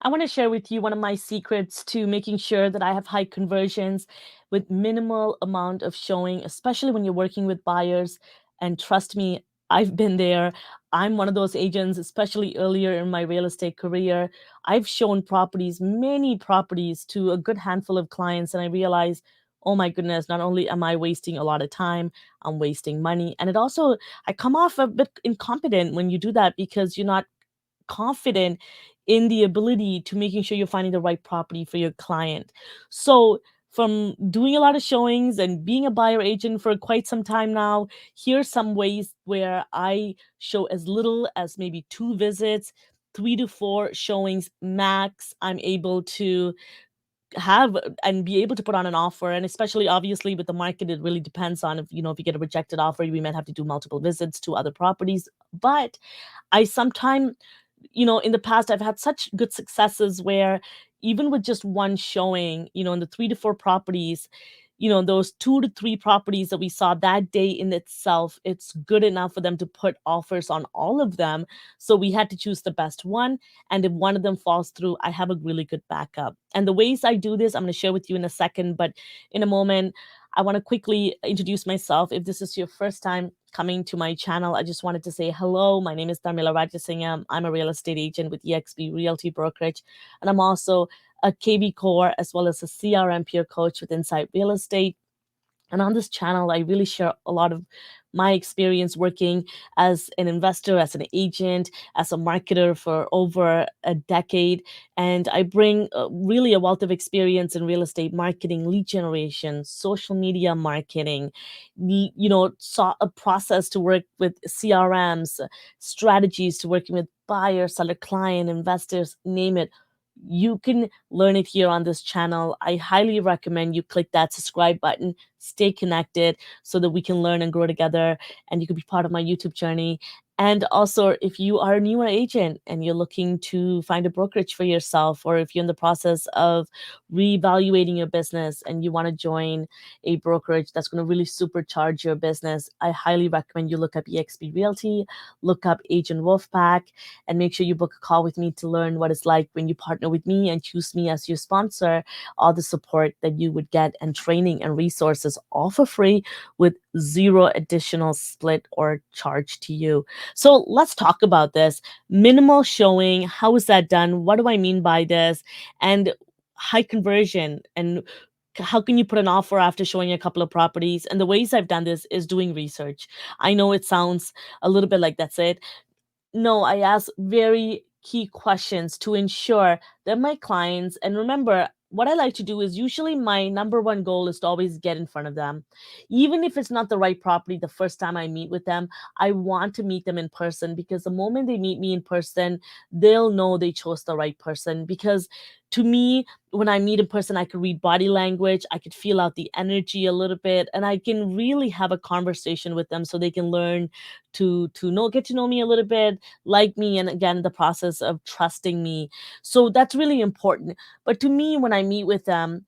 I want to share with you one of my secrets to making sure that I have high conversions with minimal amount of showing, especially when you're working with buyers. And trust me, I've been there. I'm one of those agents, especially earlier in my real estate career. I've shown properties, many properties, to a good handful of clients, and I realize, oh my goodness, not only am I wasting a lot of time, I'm wasting money. And it also, I come off a bit incompetent when you do that because you're not confident in the ability to making sure you're finding the right property for your client. So, from doing a lot of showings and being a buyer agent for quite some time now, here's some ways where I show as little as maybe 2 visits, 3 to 4 showings max. I'm able to have and be able to put on an offer. And especially obviously with the market, it really depends on if you get a rejected offer, we might have to do multiple visits to other properties. But I sometimes, in the past, I've had such good successes where even with just one showing, in the 3 to 4 properties, those 2 to 3 properties that we saw that day in itself, it's good enough for them to put offers on all of them. So we had to choose the best one. And if one of them falls through, I have a really good backup. And the ways I do this, I'm going to share with you in a second. But in a moment, I want to quickly introduce myself. If this is your first time coming to my channel, I just wanted to say hello. My name is Tharmila Rajasingam. I'm a real estate agent with eXp Realty Brokerage, and I'm also a kvCORE as well as a CRM peer coach with Insight Real Estate. And on this channel, I really share a lot of my experience working as an investor, as an agent, as a marketer for over a decade. And I bring really a wealth of experience in real estate marketing, lead generation, social media marketing, saw a process to work with CRMs, strategies to working with buyers, seller, client, investors, name it. You can learn it here on this channel. I highly recommend you click that subscribe button, stay connected so that we can learn and grow together, and you can be part of my YouTube journey. And also, if you are a newer agent and you're looking to find a brokerage for yourself, or if you're in the process of reevaluating your business and you want to join a brokerage that's going to really supercharge your business, I highly recommend you look up eXp Realty, look up Agent Wolfpack, and make sure you book a call with me to learn what it's like when you partner with me and choose me as your sponsor, all the support that you would get and training and resources all for free with zero additional split or charge to you. So let's talk about this. Minimal showing, how is that done? What do I mean by this? And high conversion, and how can you put an offer after showing a couple of properties? And the ways I've done this is doing research. I know it sounds a little bit like that's it. No, I ask very key questions to ensure that my clients, and remember, what I like to do is usually my number one goal is to always get in front of them. Even if it's not the right property the first time I meet with them, I want to meet them in person, because the moment they meet me in person, they'll know they chose the right person. Because to me, when I meet in person, I could read body language, I could feel out the energy a little bit, and I can really have a conversation with them so they can learn to get to know me a little bit, like me, and again the process of trusting me. So that's really important. But to me, when I meet with them,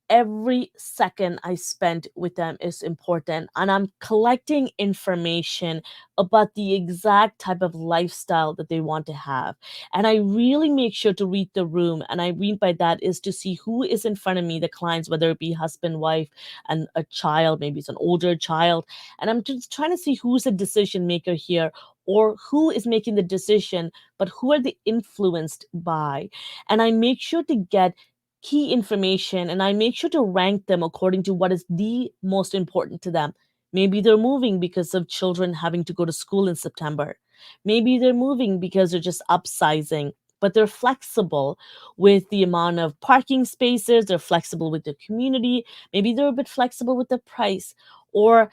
every second I spent with them is important. And I'm collecting information about the exact type of lifestyle that they want to have. And I really make sure to read the room. And I mean by that is to see who is in front of me, the clients, whether it be husband, wife, and a child, maybe it's an older child. And I'm just trying to see who's a decision maker here, or who is making the decision, but who are they influenced by. And I make sure to get key information, and I make sure to rank them according to what is the most important to them. Maybe they're moving because of children having to go to school in September. Maybe they're moving because they're just upsizing, but they're flexible with the amount of parking spaces, they're flexible with the community, maybe they're a bit flexible with the price, or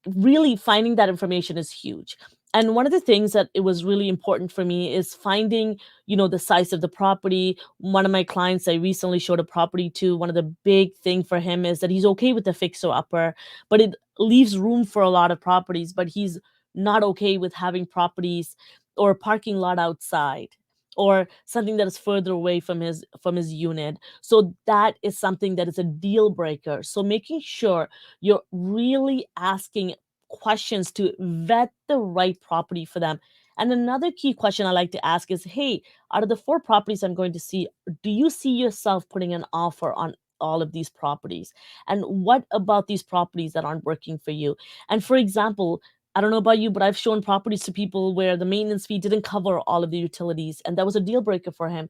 really finding that information is huge. And one of the things that it was really important for me is finding, the size of the property. One of my clients I recently showed a property to, one of the big thing for him is that he's okay with the fixer upper, but it leaves room for a lot of properties, but he's not okay with having properties or a parking lot outside, or something that is further away from his unit. So that is something that is a deal breaker. So making sure you're really asking questions to vet the right property for them. And another key question I like to ask is, hey, out of the 4 properties I'm going to see, do you see yourself putting an offer on all of these properties? And what about these properties that aren't working for you? And for example, I don't know about you, but I've shown properties to people where the maintenance fee didn't cover all of the utilities, and that was a deal breaker for him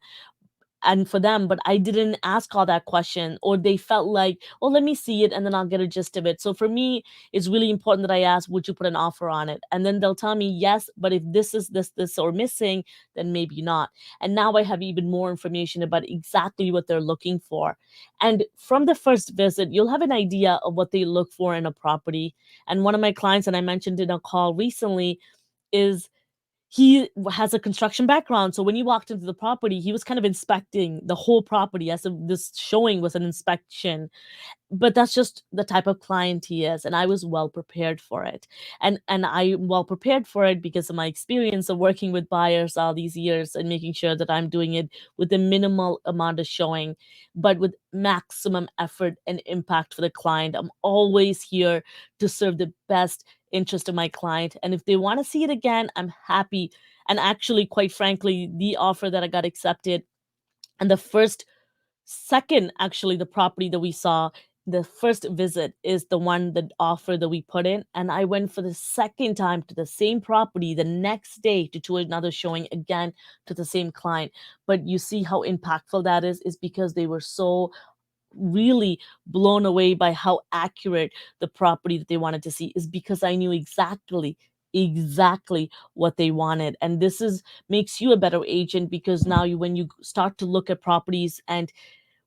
and for them, but I didn't ask all that question, or they felt like, oh, let me see it and then I'll get a gist of it. So for me, it's really important that I ask, would you put an offer on it? And then they'll tell me yes, but if this is this or missing, then maybe not. And now I have even more information about exactly what they're looking for. And from the first visit, you'll have an idea of what they look for in a property. And one of my clients, and I mentioned in a call recently, is he has a construction background. So when he walked into the property, he was kind of inspecting the whole property as if this showing was an inspection, but that's just the type of client he is, and I was well prepared for it. And I'm well prepared for it because of my experience of working with buyers all these years and making sure that I'm doing it with a minimal amount of showing, but with maximum effort and impact for the client. I'm always here to serve the best interest of my client, and if they want to see it again, I'm happy. And actually, quite frankly, the offer that I got accepted and the first second, actually, the property that we saw, the first visit is the one, the offer that we put in. And I went for the second time to the same property the next day to do another showing again to the same client. But you see how impactful that is because they were so really blown away by how accurate the property that they wanted to see is because I knew exactly what they wanted. And this is makes you a better agent because now you when you start to look at properties and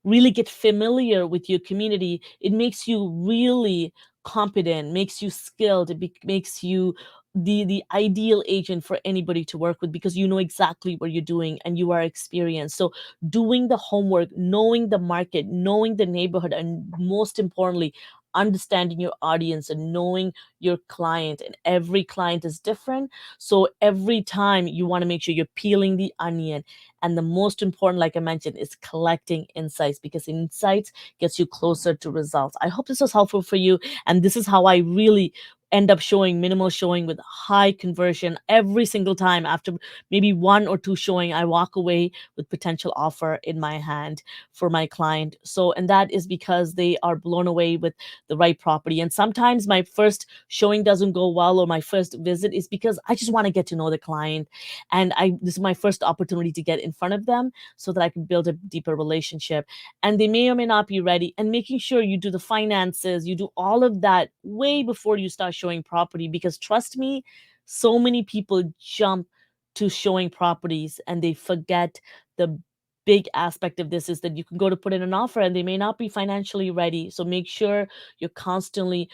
really get familiar with your community, it makes you really competent, makes you skilled, makes you the ideal agent for anybody to work with because you know exactly what you're doing and you are experienced. So doing the homework, knowing the market, knowing the neighborhood, and most importantly, understanding your audience and knowing your client, and every client is different. So every time you want to make sure you're peeling the onion, and the most important, like I mentioned, is collecting insights because insights gets you closer to results. I hope this was helpful for you. And this is how I really end up showing minimal showing with high conversion every single time. After maybe 1 or 2 showing, I walk away with potential offer in my hand for my client. So, and that is because they are blown away with the right property. And sometimes my first showing doesn't go well, or my first visit is because I just want to get to know the client, and I this is my first opportunity to get in front of them so that I can build a deeper relationship. And they may or may not be ready, and making sure you do the finances, you do all of that way before you start showing property, because trust me, so many people jump to showing properties and they forget the big aspect of this is that you can go to put in an offer and they may not be financially ready. So make sure you're constantly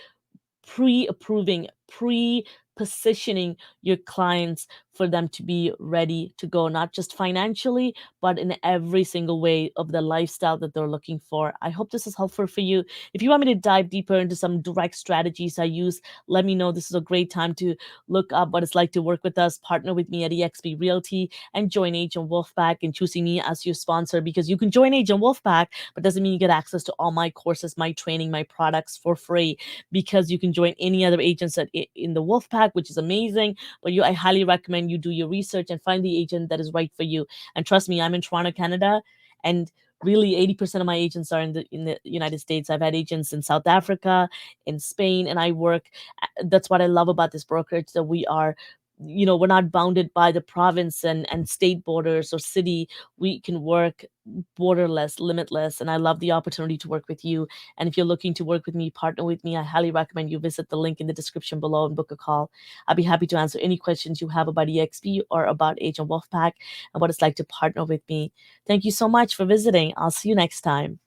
pre-approving, pre-positioning your clients for them to be ready to go, not just financially, but in every single way of the lifestyle that they're looking for. I hope this is helpful for you. If you want me to dive deeper into some direct strategies I use, let me know. This is a great time to look up what it's like to work with us, partner with me at eXp Realty, and join Agent Wolfpack and choosing me as your sponsor, because you can join Agent Wolfpack, but doesn't mean you get access to all my courses, my training, my products for free, because you can join any other agents in the Wolf Pack, which is amazing. But I highly recommend you do your research and find the agent that is right for you. And trust me, I'm in Toronto, Canada, and really 80% of my agents are in the United States. I've had agents in South Africa, in Spain, and I work. That's what I love about this brokerage, that we are, we're not bounded by the province and state borders or city. We can work borderless, limitless, and I love the opportunity to work with you. And if you're looking to work with me, partner with me, I highly recommend you visit the link in the description below and book a call. I'll be happy to answer any questions you have about EXP or about Agent Wolfpack and what it's like to partner with me. Thank you so much for visiting. I'll see you next time.